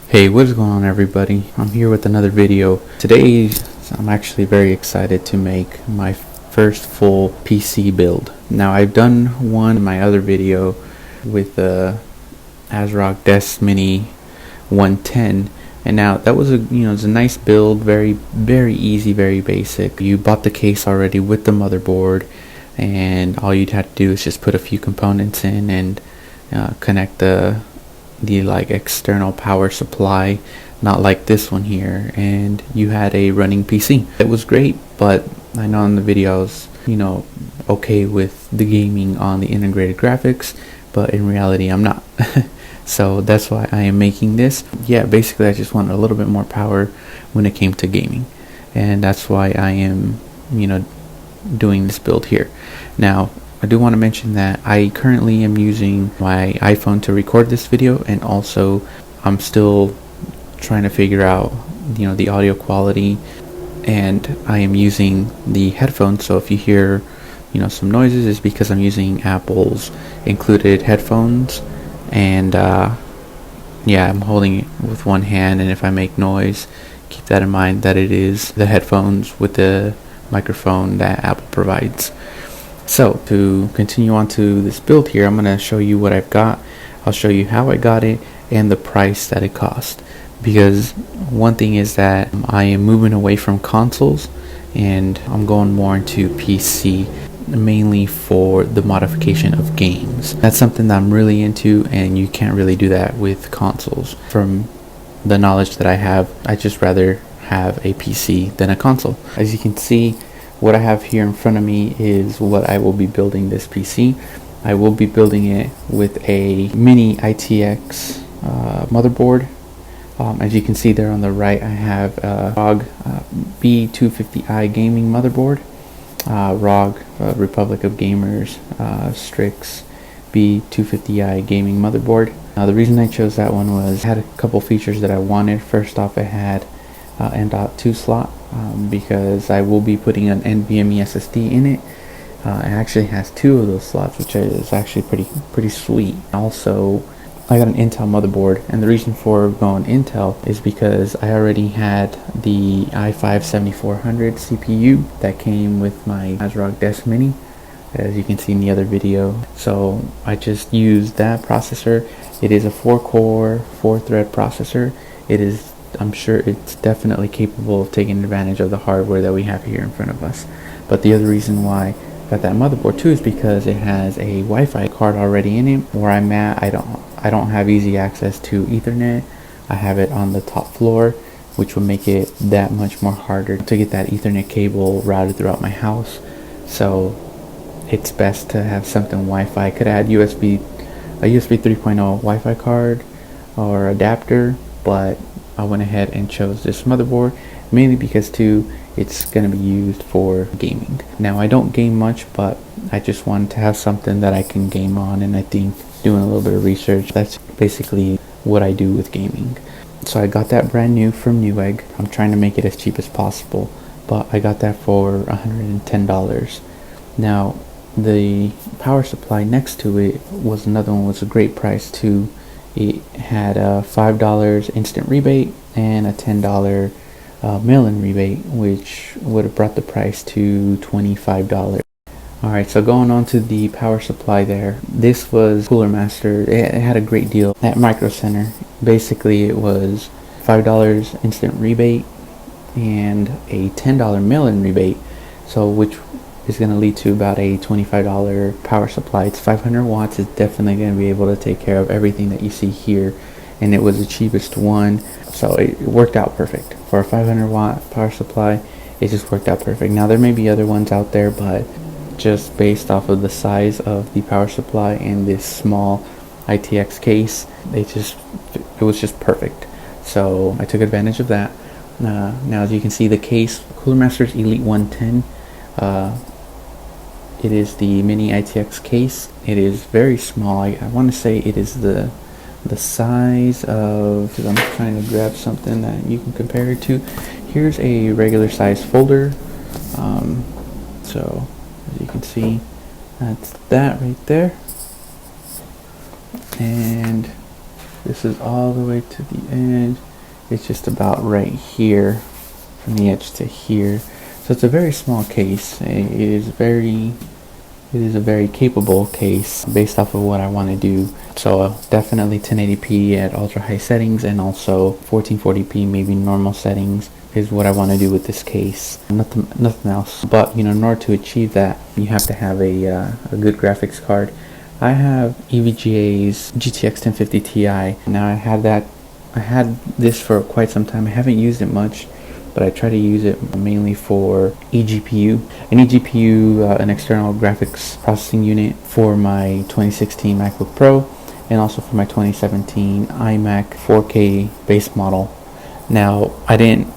Hey, what's going on everybody? I'm here with another video. Today I'm actually very excited to make my first full PC build. Now I've done one in my other video with the ASRock Desk Mini 110, and now that was it's a nice build, very easy, very basic. You bought the case already with the motherboard, and all you'd have to do is just put a few components in and connect the like external power supply, not like this one here, and you had a running PC. It was great, but I know in the videos, okay with the gaming on the integrated graphics, but in reality I'm not. So that's why I am making this. Yeah, basically I just wanted a little bit more power when it came to gaming, and that's why I am doing this build here. Now I do want to mention that I currently am using my iPhone to record this video, and also I'm still trying to figure out the audio quality, and I am using the headphones. So if you hear some noises, it's because I'm using Apple's included headphones, and yeah, I'm holding it with one hand, and if I make noise, keep that in mind that it is the headphones with the microphone that Apple provides. So to continue on to this build here, I'm going to show you what I've got. I'll show you how I got it and the price that it cost, because one thing is that I am moving away from consoles and I'm going more into PC, mainly for the modification of games. That's something that I'm really into, and you can't really do that with consoles. From the knowledge that I have, I just rather have a PC than a console. As you can see, what I have here in front of me is what I will be building this PC. I will be building it with a Mini ITX motherboard. As you can see there on the right, I have a ROG B250i gaming motherboard, ROG Republic of Gamers Strix B250i gaming motherboard. Now the reason I chose that one was it had a couple features that I wanted. First off, it had M.2 slot, because I will be putting an NVMe SSD in it. It actually has two of those slots, which is actually pretty sweet. Also, I got an Intel motherboard, and the reason for going Intel is because I already had the i5-7400 CPU that came with my ASRock Desk Mini, as you can see in the other video. So I just used that processor. It is a 4-core, 4-thread processor. I'm sure it's definitely capable of taking advantage of the hardware that we have here in front of us. But the other reason why I got that motherboard too is because it has a Wi-Fi card already in it. Where I'm at, I don't have easy access to Ethernet. I have it on the top floor, which will make it that much more harder to get that Ethernet cable routed throughout my house. So it's best to have something Wi-Fi. I could add a USB 3.0 Wi-Fi card or adapter, but I went ahead and chose this motherboard mainly because too it's going to be used for gaming. Now I don't game much, but I just wanted to have something that I can game on, and I think doing a little bit of research, that's basically what I do with gaming. So I got that brand new from Newegg. I'm trying to make it as cheap as possible, but I got that for $110. Now the power supply next to it was another one, was a great price too. It had a $5 instant rebate and a $10 mail-in rebate, which would have brought the price to $25. Alright, so going on to the power supply there. This was CoolerMaster. It had a great deal at Micro Center. Basically, it was $5 instant rebate and a $10 mail-in rebate, so which is going to lead to about a $25 power supply. It's 500 watts. It's definitely going to be able to take care of everything that you see here, and it was the cheapest one, so it worked out perfect for a 500 watt power supply. It just worked out perfect. Now there may be other ones out there, but just based off of the size of the power supply and this small ITX case, it was just perfect. So I took advantage of that. Now as you can see, the case, CoolerMaster's Elite 110. It is the Mini ITX case. It is very small. I want to say it is the size of, because I'm trying to grab something that you can compare it to. Here's a regular size folder. So as you can see, that's that right there, and this is all the way to the edge. It's just about right here from the edge to here. So it's a very small case. It is a very capable case based off of what I want to do. So definitely 1080p at ultra high settings, and also 1440p maybe normal settings is what I want to do with this case. Nothing else. But you know, in order to achieve that, you have to have a good graphics card. I have EVGA's GTX 1050 Ti. Now I had this for quite some time. I haven't used it much, but I try to use it mainly for eGPU. An eGPU, an external graphics processing unit for my 2016 MacBook Pro, and also for my 2017 iMac 4K base model. Now I didn't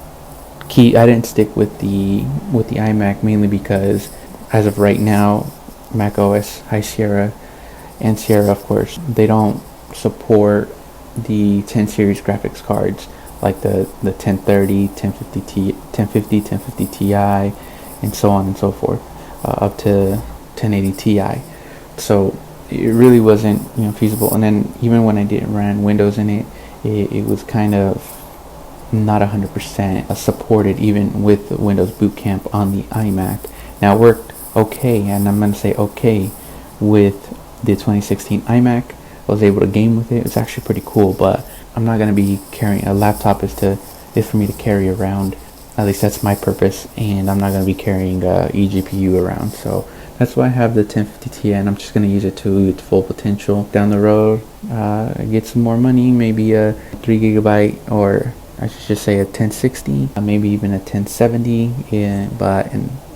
stick with the iMac mainly because as of right now, Mac OS, High Sierra, and Sierra, of course, they don't support the 10 series graphics cards like the 1030, 1050 Ti, and so on and so forth, up to 1080 Ti. So it really wasn't, you know, feasible. And then even when I didn't run Windows in it, it was kind of not 100% supported even with the Windows Boot Camp on the iMac. Now it worked okay, and I'm going to say okay, with the 2016 iMac. I was able to game with it. It's actually pretty cool, but I'm not going to be carrying a laptop. Is for me to carry around. At least that's my purpose, and I'm not going to be carrying eGPU around. So that's why I have the 1050 Ti, and I'm just going to use it to its full potential. Down the road, get some more money, maybe a 3 gigabyte, or I should just say a 1060, maybe even a 1070. But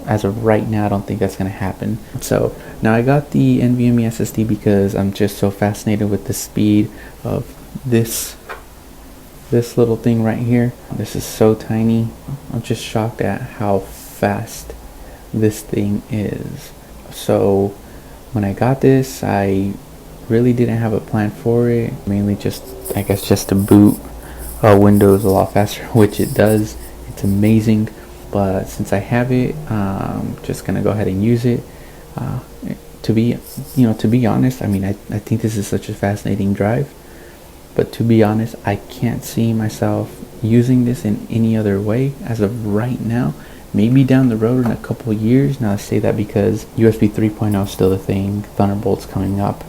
as of right now, I don't think that's going to happen. So now I got the NVMe SSD because I'm just so fascinated with the speed of this little thing right here. This is so tiny. I'm just shocked at how fast this thing is. So when I got this, I really didn't have a plan for it. Mainly just, I guess, just to boot Windows a lot faster, which it does. It's amazing. But since I have it, I'm just gonna go ahead and use it. To be honest, I mean, I think this is such a fascinating drive. But to be honest, I can't see myself using this in any other way as of right now. Maybe down the road in a couple of years. Now I say that because USB 3.0 is still a thing. Thunderbolt's coming up.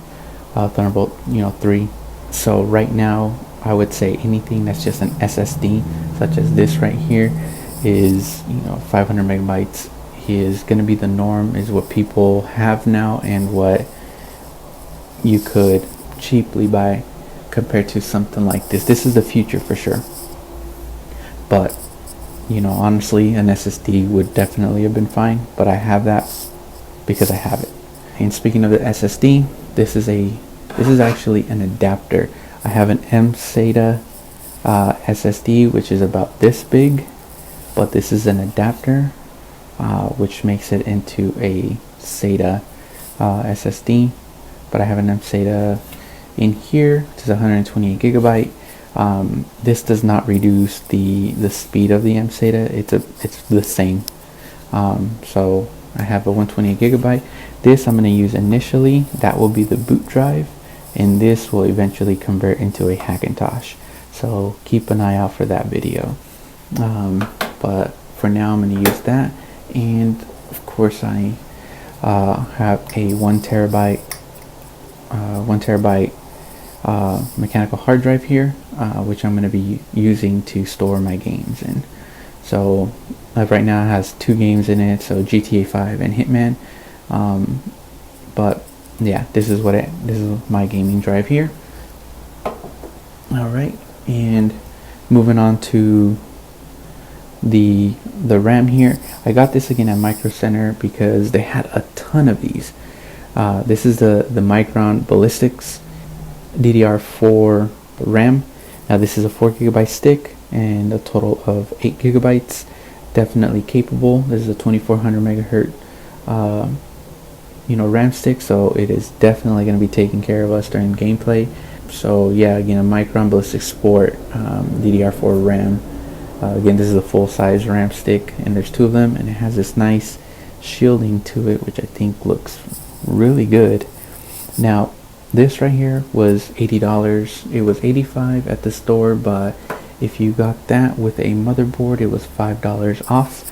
Thunderbolt, 3. So right now, I would say anything that's just an SSD, such as this right here, is 500 megabytes is going to be the norm, is what people have now, and what you could cheaply buy compared to something like this. This is the future for sure. But honestly, an SSD would definitely have been fine, but I have that because I have it. And speaking of the SSD, this is actually an adapter. I have an mSATA SSD, which is about this big, but this is an adapter, which makes it into a SATA SSD. But I have an mSATA in here, which is 128 gigabyte. This does not reduce the speed of the mSATA. It's the same. So I have a 128 gigabyte. This I'm going to use initially. That will be the boot drive, and this will eventually convert into a Hackintosh. So keep an eye out for that video. But for now, I'm going to use that, and of course I have a 1 terabyte mechanical hard drive here, which I'm going to be using to store my games in. So right now it has 2 games in it, so GTA 5 and Hitman. But yeah, this is my gaming drive here. All right, and moving on to the RAM here. I got this again at Micro Center because they had a ton of these. This is the Micron Ballistix DDR4 RAM. Now this is a 4 gigabyte stick and a total of 8 gigabytes. Definitely capable. This is a 2400 megahertz RAM stick, so it is definitely going to be taking care of us during gameplay. So yeah, again, a Micron Ballistix Sport DDR4 RAM. Again, this is a full-size RAM stick, and there's 2 of them, and it has this nice shielding to it, which I think looks really good. Now this right here was $80. It was $85 at the store, but if you got that with a motherboard, it was $5 off.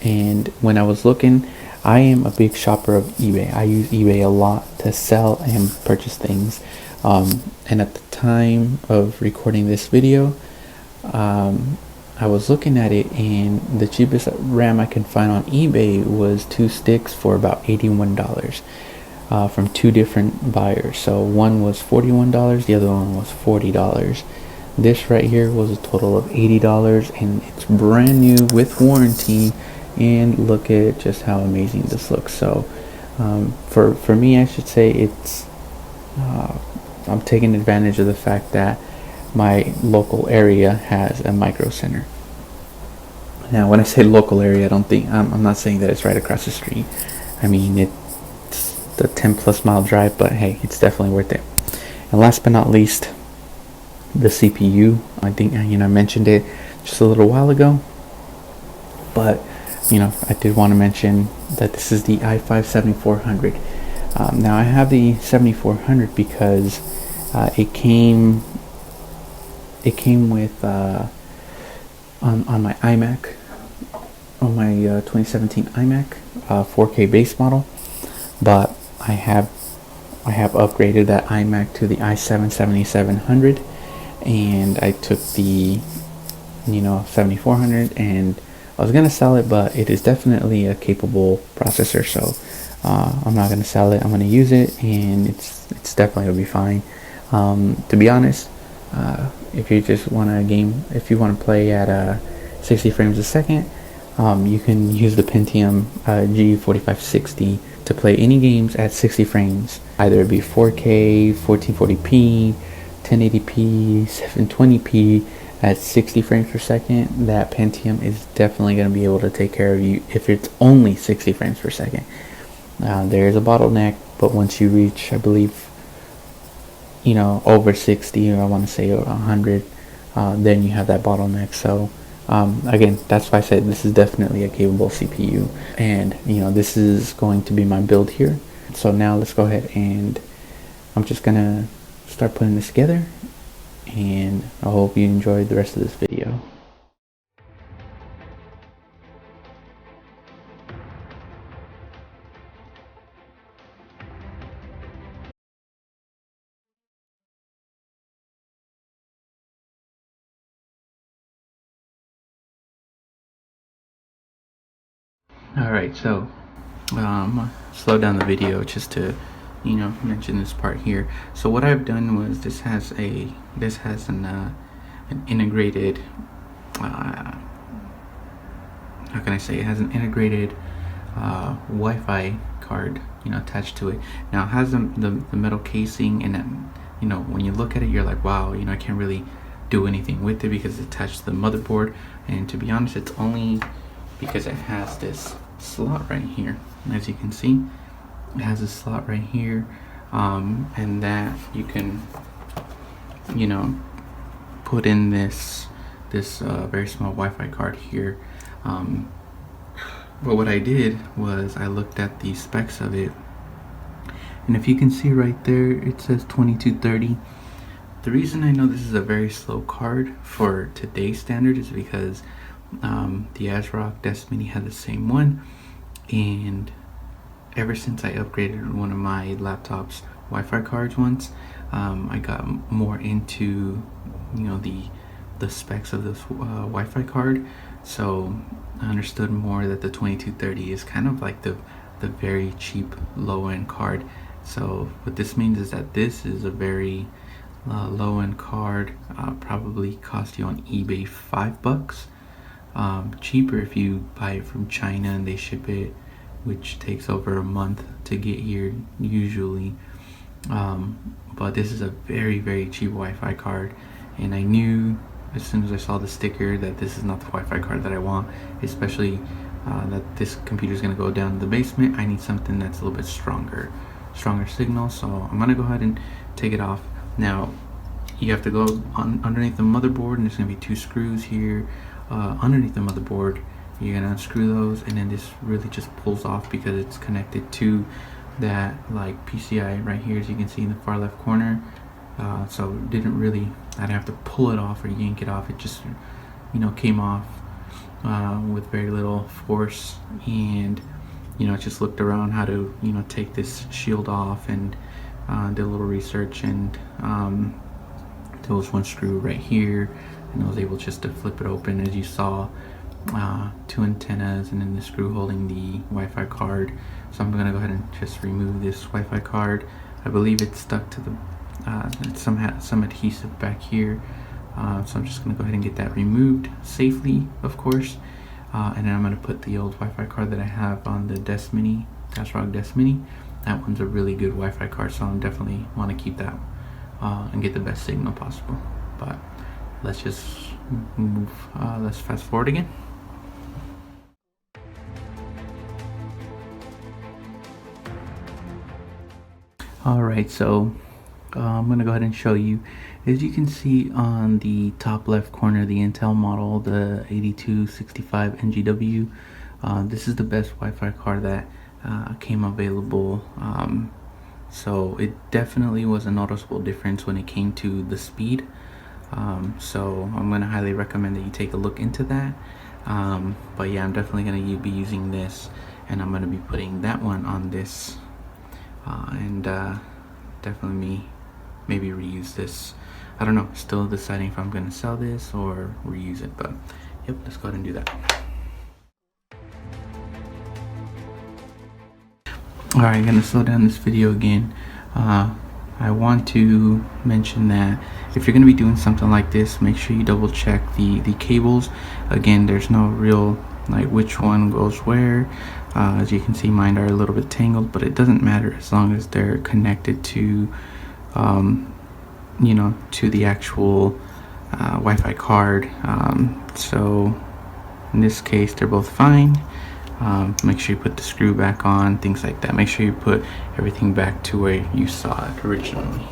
And when I was looking, I am a big shopper of eBay. I use eBay a lot to sell and purchase things. And at the time of recording this video, I was looking at it, and the cheapest RAM I could find on eBay was 2 sticks for about $81 from 2 different buyers. So one was $41, the other one was $40. This right here was a total of $80, and it's brand new with warranty. And look at just how amazing this looks. So for me, I should say it's I'm taking advantage of the fact that my local area has a micro center. Now when I say local area, I'm not saying that it's right across the street. I mean, it's the 10+ mile drive, but hey, it's definitely worth it. And last but not least, the CPU. I think I mentioned it just a little while ago, but I did want to mention that this is the i5 7400. Now I have the 7400 because it came with on my iMac, on my 2017 iMac 4K base model, but I have upgraded that iMac to the i7 7700, and I took the 7400, and I was gonna sell it, but it is definitely a capable processor, so I'm not gonna sell it. I'm gonna use it, and it's definitely gonna be fine. To be honest, if you just want to if you want to play at 60 frames a second, you can use the Pentium G4560 to play any games at 60 frames. Either it be 4K, 1440p, 1080p, 720p. At 60 frames per second, that Pentium is definitely going to be able to take care of you if it's only 60 frames per second. There is a bottleneck, but once you reach, I believe, over 60, or I want to say 100, then you have that bottleneck. So again, that's why I said this is definitely a capable CPU, and this is going to be my build here. So now let's go ahead, and I'm just gonna start putting this together, and I hope you enjoyed the rest of this video. Alright, so I'm gonna slow down the video just to mention this part here. So what I've done was this has an integrated how can I say, it has an integrated Wi-Fi card attached to it. Now it has the metal casing, and when you look at it, you're like, wow, I can't really do anything with it because it's attached to the motherboard. And to be honest, it's only because it has this slot right here. As you can see, it has a slot right here, and that you can put in this very small Wi-Fi card here. But what I did was I looked at the specs of it, and if you can see right there, it says 2230. The reason I know this is a very slow card for today's standard is because the ASRock Desk Mini had the same one, and ever since I upgraded one of my laptop's Wi-Fi cards once, I got more into the specs of this Wi-Fi card, so I understood more that the 2230 is kind of like the very cheap low-end card. So what this means is that this is a very low-end card, probably cost you on eBay $5, cheaper if you buy it from China and they ship it, which takes over a month to get here usually. But this is a very, very cheap Wi-Fi card, and I knew as soon as I saw the sticker that this is not the Wi-Fi card that I want, especially that this computer is going to go down to the basement. I need something that's a little bit stronger signal, so I'm going to go ahead and take it off. Now you have to go underneath the motherboard, and there's going to be 2 screws here underneath the motherboard, you're gonna unscrew those, and then this really just pulls off because it's connected to that like PCI right here, as you can see in the far left corner. So didn't really, I'd have to pull it off or yank it off. It just, you know, came off with very little force, and you know, just looked around how to, you know, take this shield off, and did a little research, and there was one screw right here, and I was able just to flip it open, as you saw. 2 antennas, and then the screw holding the Wi-Fi card. So I'm gonna go ahead and just remove this Wi-Fi card. I believe it's stuck to the some adhesive back here, so I'm just gonna go ahead and get that removed safely, of course. And then I'm gonna put the old Wi-Fi card that I have on the Desk Mini, Tasrock Desk Mini. That one's a really good Wi-Fi card, so I definitely want to keep that and get the best signal possible. But let's just move. Let's fast forward again. Alright, so I'm going to go ahead and show you. As you can see on the top left corner, the Intel model, the 8265 NGW, this is the best Wi-Fi card that came available. So it definitely was a noticeable difference when it came to the speed. So I'm going to highly recommend that you take a look into that. But yeah, I'm definitely going to be using this, and I'm going to be putting that one on this. And definitely maybe reuse this. I don't know, still deciding if I'm going to sell this or reuse it, but yep, let's go ahead and do that. Alright, I'm going to slow down this video again. I want to mention that if you're going to be doing something like this, make sure you double check the cables. Again, there's no real like which one goes where. As you can see, mine are a little bit tangled, but it doesn't matter as long as they're connected to you know, to the actual Wi-Fi card. So in this case, they're both fine. Make sure you put the screw back on, things like that. Make sure you put everything back to where you saw it originally.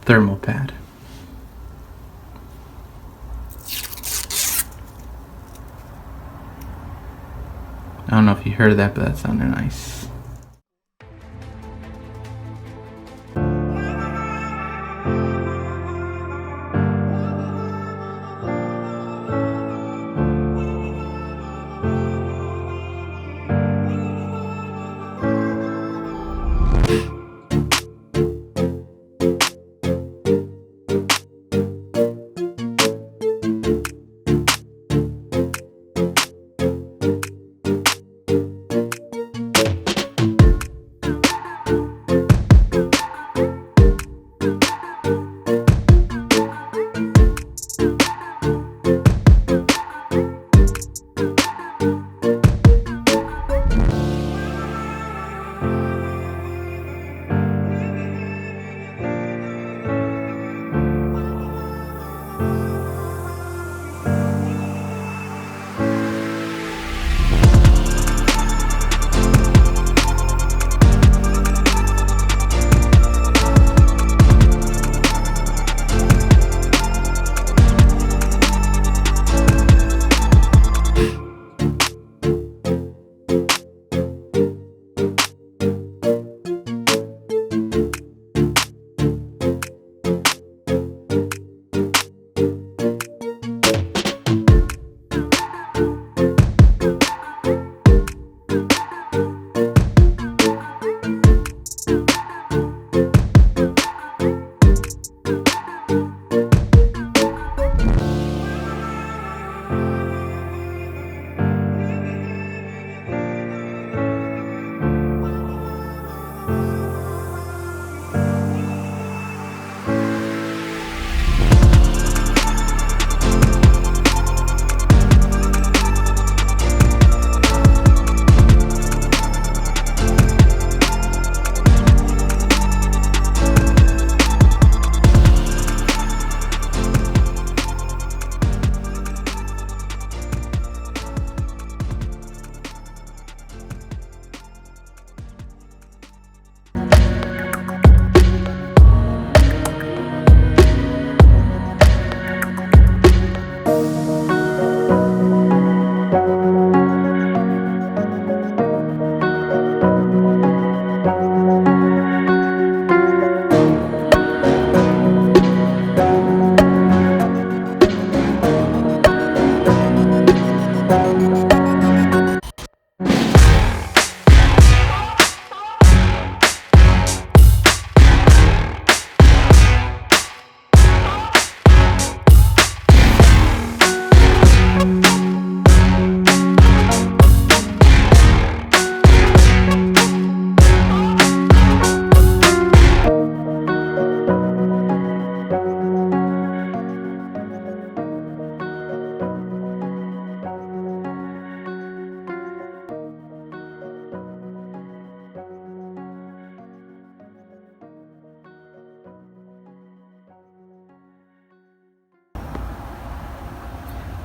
Thermal pad. I don't know if you heard that, but that sounded nice.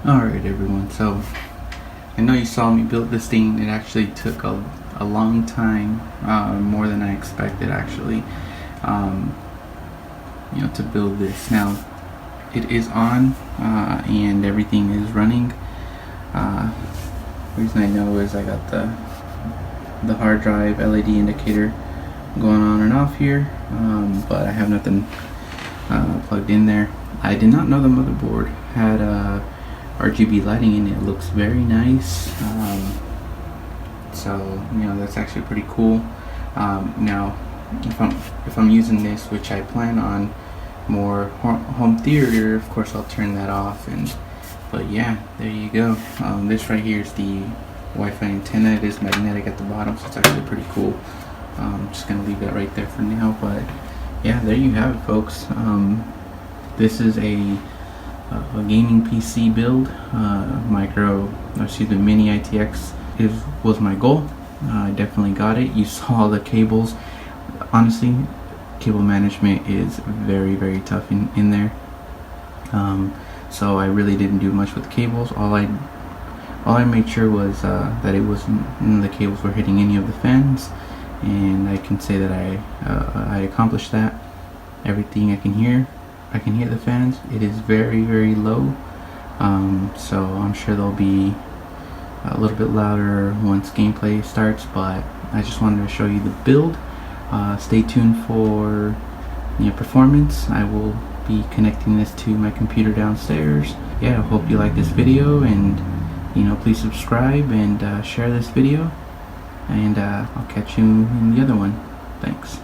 Alright everyone, so I know you saw me build this thing. It actually took a long time, more than I expected actually, to build this. Now it is on and everything is running. The reason I know is I got the hard drive LED indicator going on and off here, but I have nothing plugged in there. I did not know the motherboard had RGB lighting in it. It looks very nice, so that's actually pretty cool. Now if I'm using this, which I plan on more home theater, of course I'll turn that off. But yeah, there you go. This right here is the Wi-Fi antenna. It is magnetic at the bottom, so it's actually pretty cool. I'm just gonna leave that right there for now, but yeah, there you have it, folks. This is a gaming PC build. Mini ITX was my goal. I definitely got it. You saw the cables. Honestly, cable management is very, very tough in there. So I really didn't do much with the cables. All I made sure was that none of the cables were hitting any of the fans, and I can say that I accomplished that. Everything I can hear the fans. It is very, very low, so I'm sure they'll be a little bit louder once gameplay starts, but I just wanted to show you the build. Stay tuned for performance. I will be connecting this to my computer downstairs. Yeah, I hope you like this video, and please subscribe and share this video, and I'll catch you in the other one. Thanks.